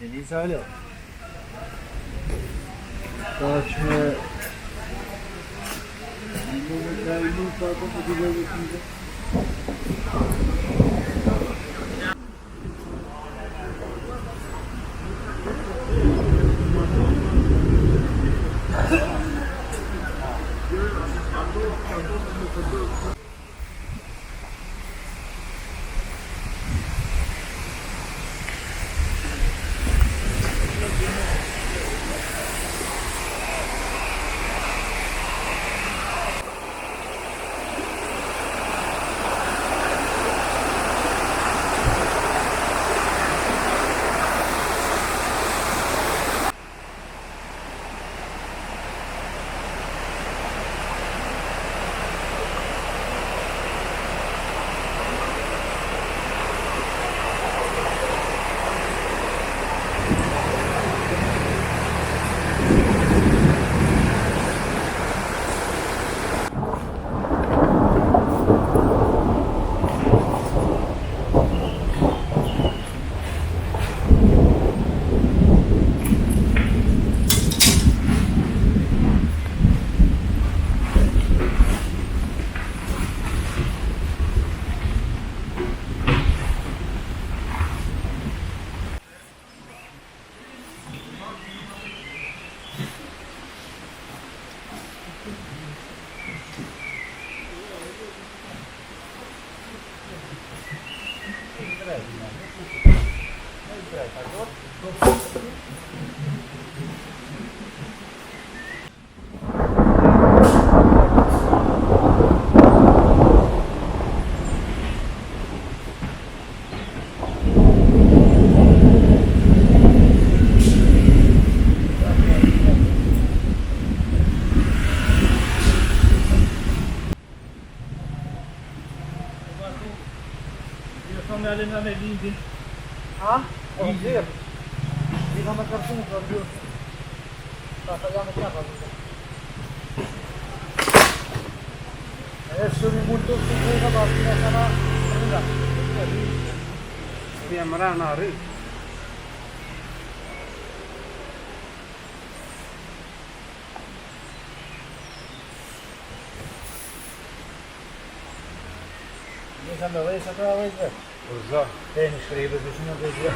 Medeni Salih. Kaçma. Ah, oh iya. Di nomor kartu radio. Kakak yang apa? Suruh mundur tuh sama sana enggak. Dia marah nari. Ini sampai wes satu wes. Uzak. Ben şurayı bir düşünün dedi.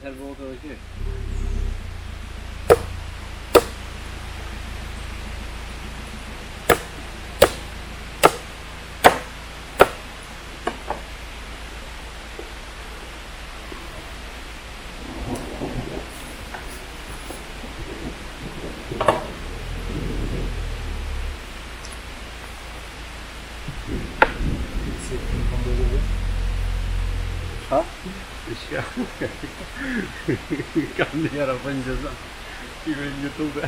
Her volta aqui. Ha? Ja. Kamera będzie za film YouTube.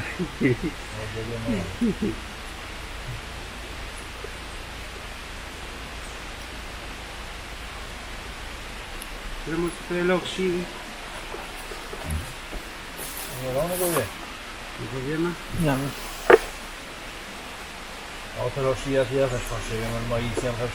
Czemu tutaj Loksi? Zielony go wie. Nie wiemy. Nie wiem. A to rośnie ja też fałszywie, moicją też.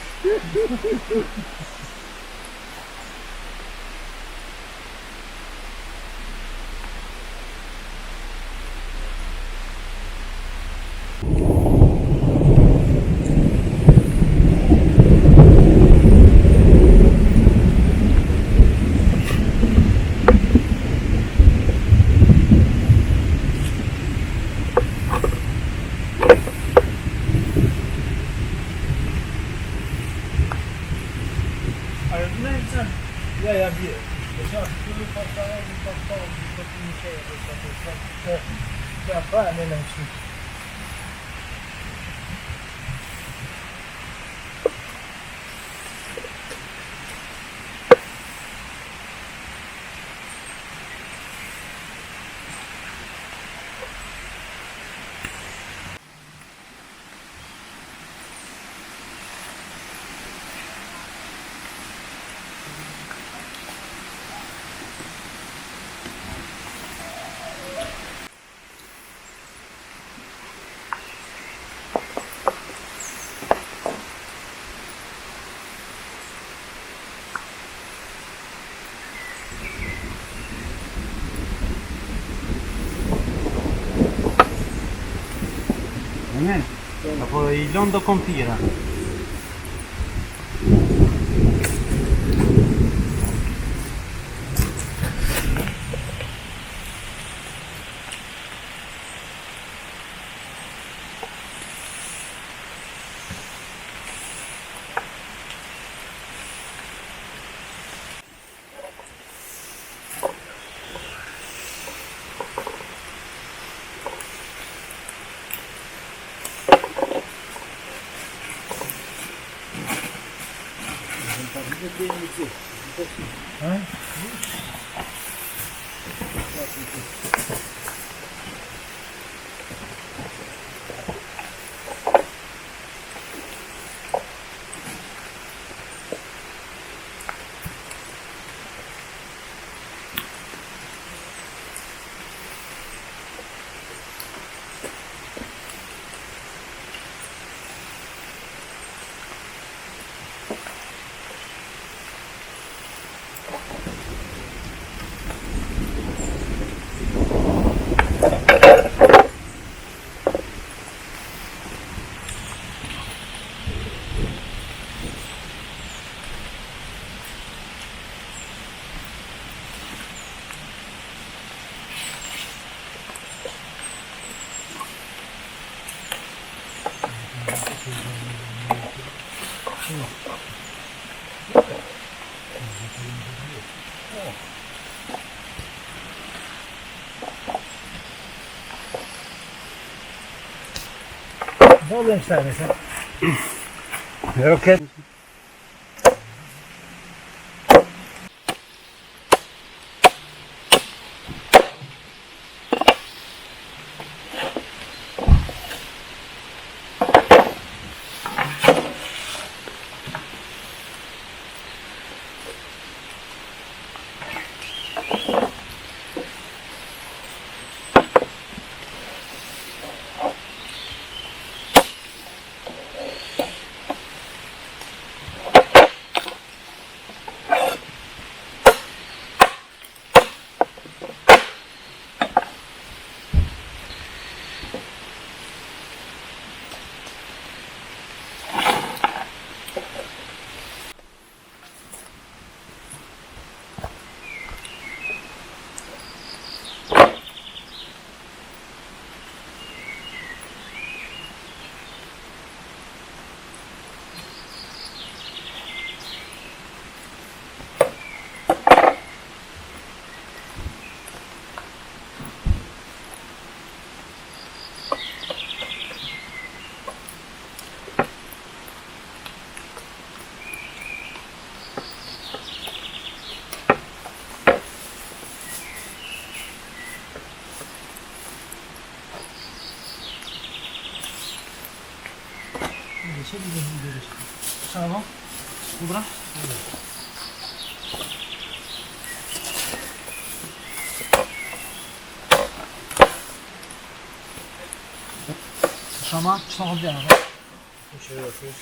Ale no i co? Ja wiem. Ja tu portałem i portałem, to mi się ja powiem, nie wiem czy... Nie. A poi idą do kąpiela. Dobra, stary, co? Okej. Geçelim gidiyoruz. Tamam. Kubra. Sama çok güzel ama. Şöyle yapıyoruz.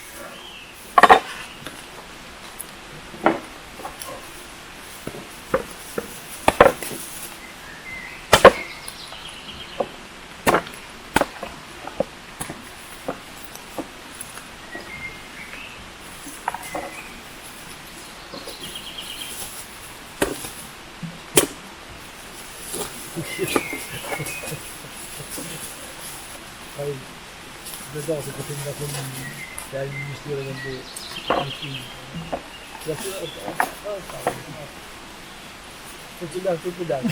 Hayır. Burada da kapatın bakın. Gelmeyi istiyorum bu. Çok güzel.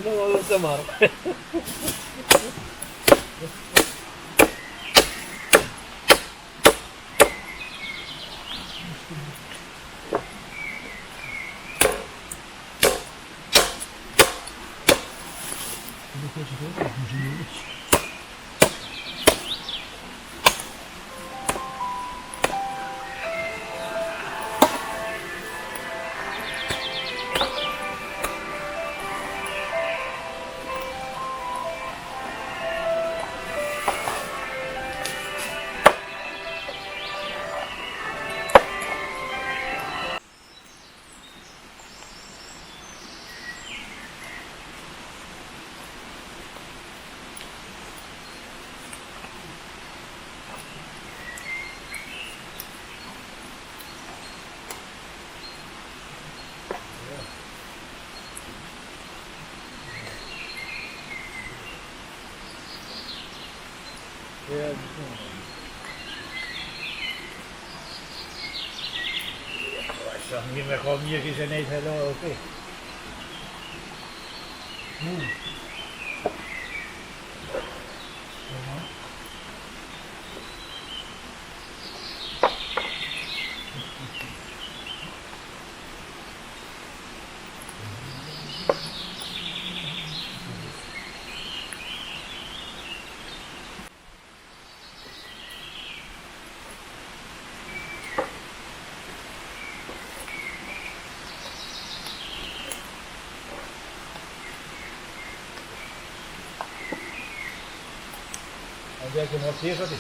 Não não chamar. Nie meer gewoon hier is en eet helemaal oké. Onde é que nós temos aqui?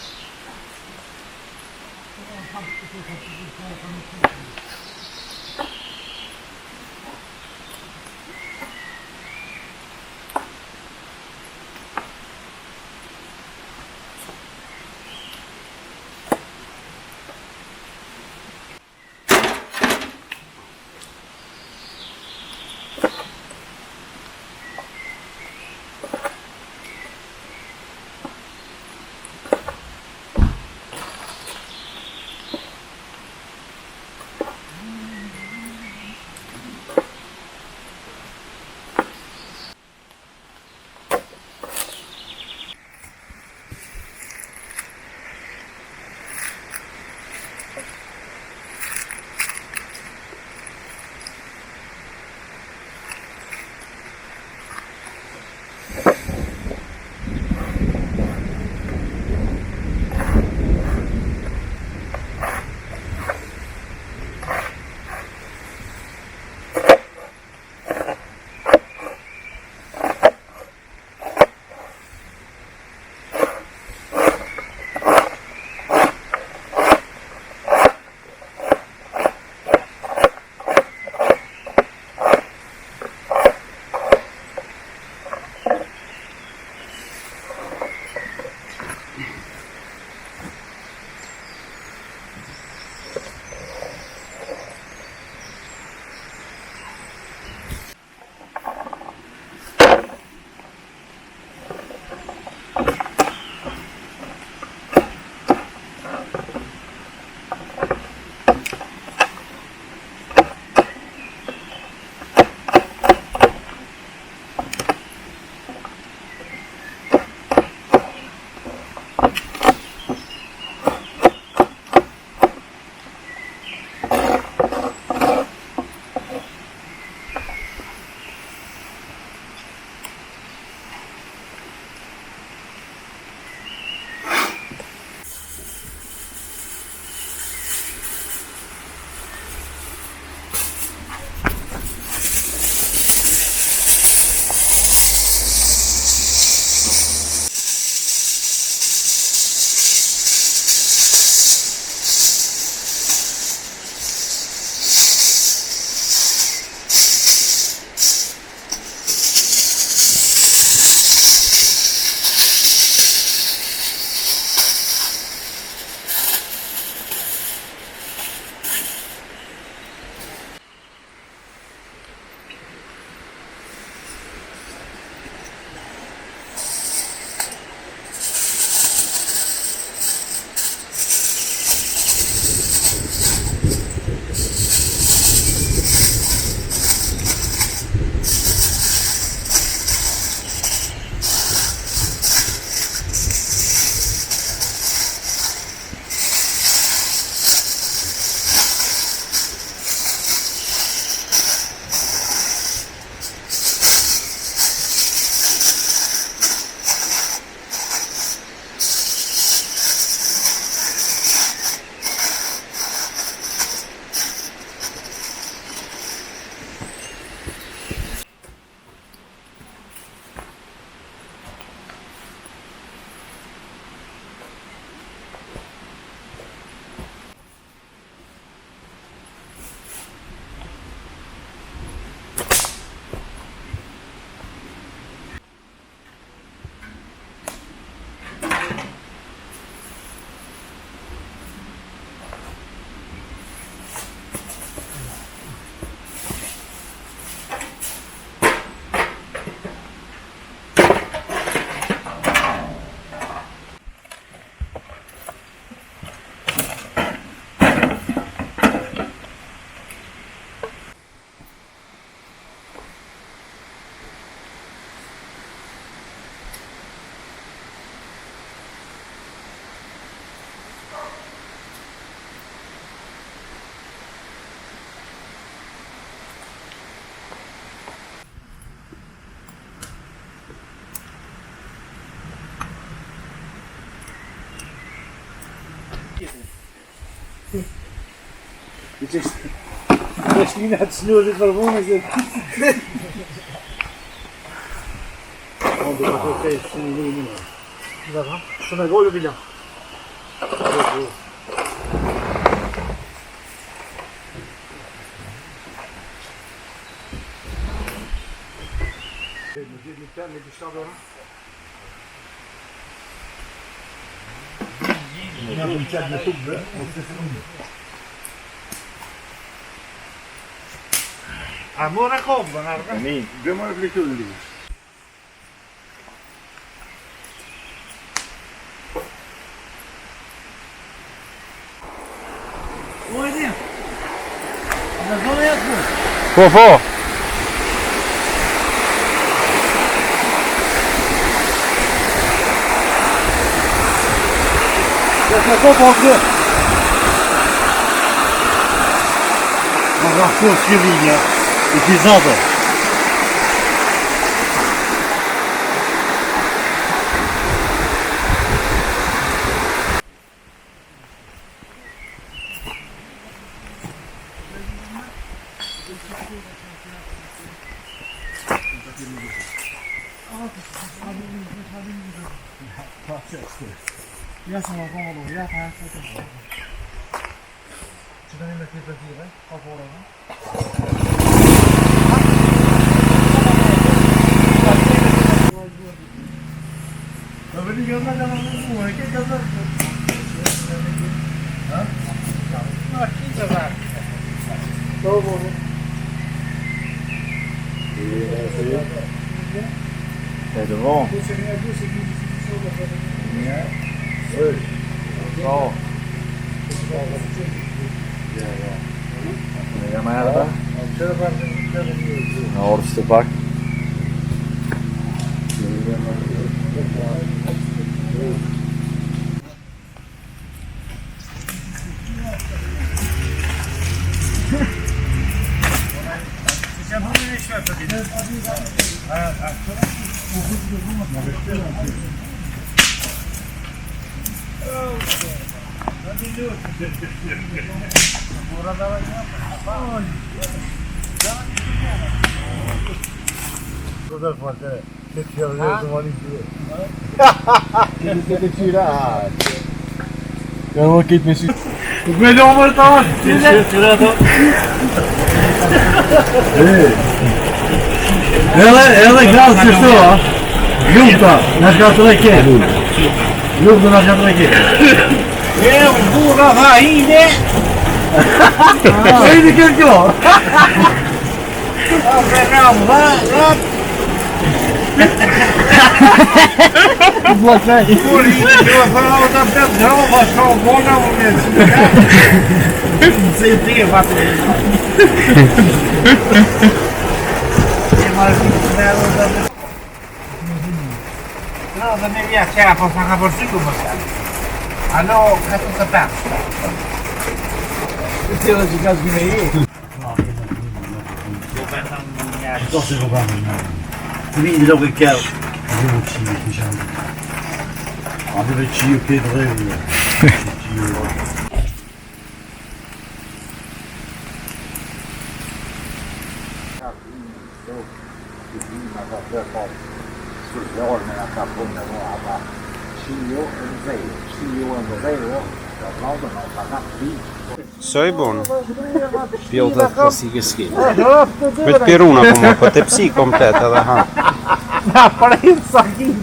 Jeśli na sznurze czerwony się... On by to okej, nie ma. Dobra, to na golu widział. Allora compra, Nee, doe maar even de Oj, det. Men så är det. Få. Jag ska gå på det. Man har påskevingar i Kizado. Jag som var kvar då, jag tar så det. Så den är med till på det. Jag vill göra det någon gång, inte kan det. Ja? Ja, inte där. Då var det. Är det bra? Ja. Är jag med eller? Ja, du står back. Toda forte. Che ti avevo domani più. Che ti tira. Jag har åkt med sitt. Men då var det då. Ela graças só. Junta, nas gatas daqui. Junta nas gatas daqui. Eu burra vai, né? Aí de que eu? Não, vai. Por isso eu falo da pedrão, mas só bom não mesmo. Sem ter bater. No, da minha cara para fazer por si como está. Ah, não, é tudo tapado. Você ela de casa vem aí? Sto secondo Quindi dopo che chiaro. Avevo cibo, diciamo. Avevo cibo che dovevo. Söibon. Piotr klasiski. Nyt piruna kuma po tepsi kompleta tähän. Para isso aqui.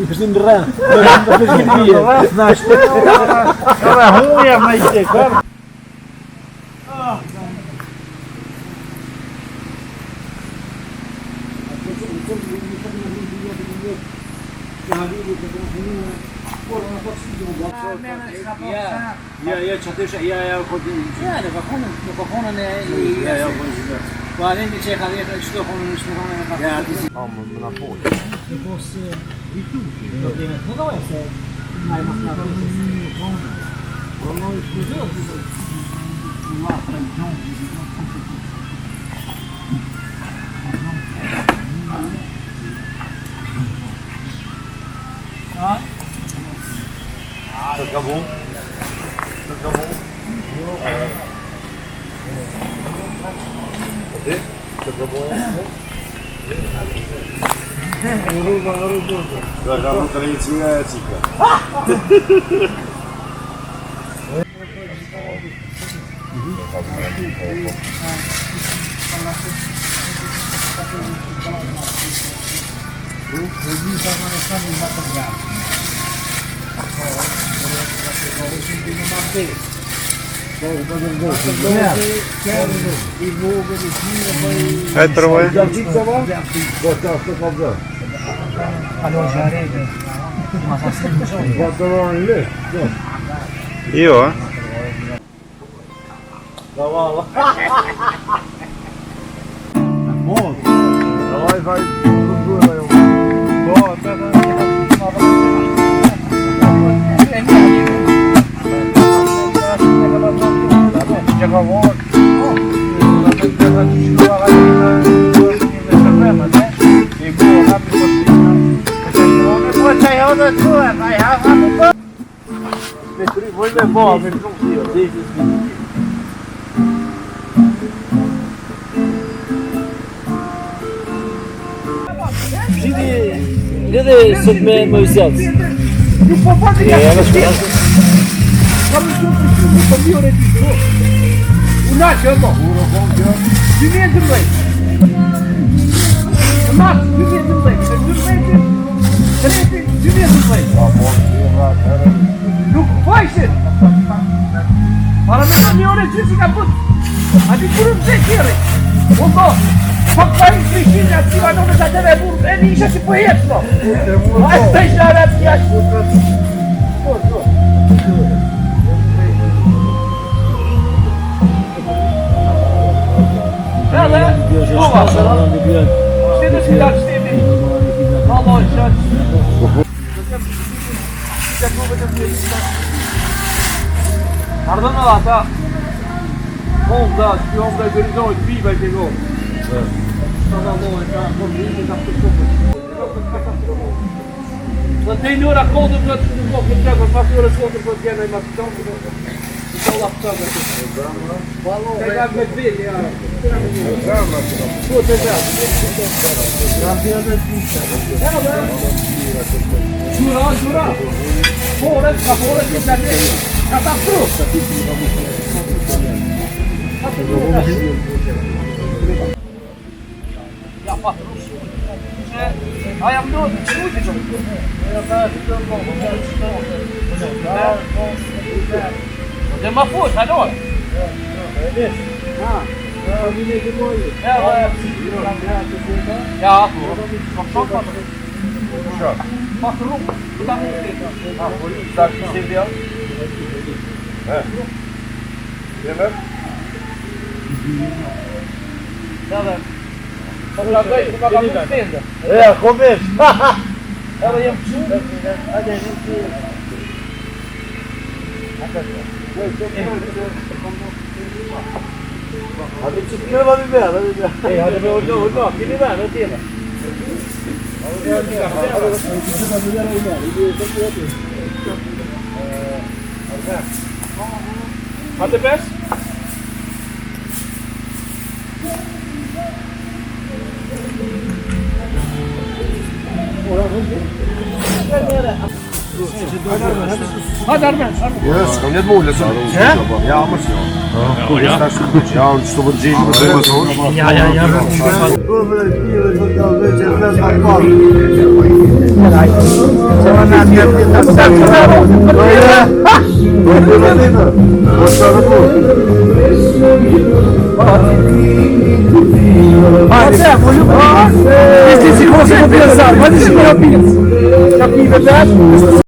Försvinner Era ruim, mas agora. Ja, تشتيش يا خد يعني بكون انا يا خد وبعدين الشيخ هذيك اشتغل مش مهم يا Ja, men man får. Hanno tradizione cicla. Petro, io Gdje se me moj zjac? Para mim, minha hora de ficar puto. A gente por um zequeiro. Fakayı kişinin yaptığı zaten bu en iyi şeysi bu hepsi. Hasta işaret yaş. Ya lan, bu var. İşte de silah istedi. Allah işaret. Pardon Allah. Onda, onda görüntü oydu. Bir belki gol. Want tem några koder för att du får kunna gå fast göra svårt för att gärna i matchen. Vi ska hålla på det. Det är med bil ja. Så det där. Jura. Fåret det där. Katastrof. Ja, a ja mnogo ljudi to. Det man får här då. Ja. É, começo. Ela ia Hadi çıkıyor bana bir hadi. hadi be orada. Beni ver öteye. Hadi bes. Hadi Armen. Yes, kom niet moeilijk zo. Ja, maar zo. Ja, een stomme jean met helemaal zo. Ja. Если хочешь, я pensar, mas deixa eu pensar. Já que é verdade.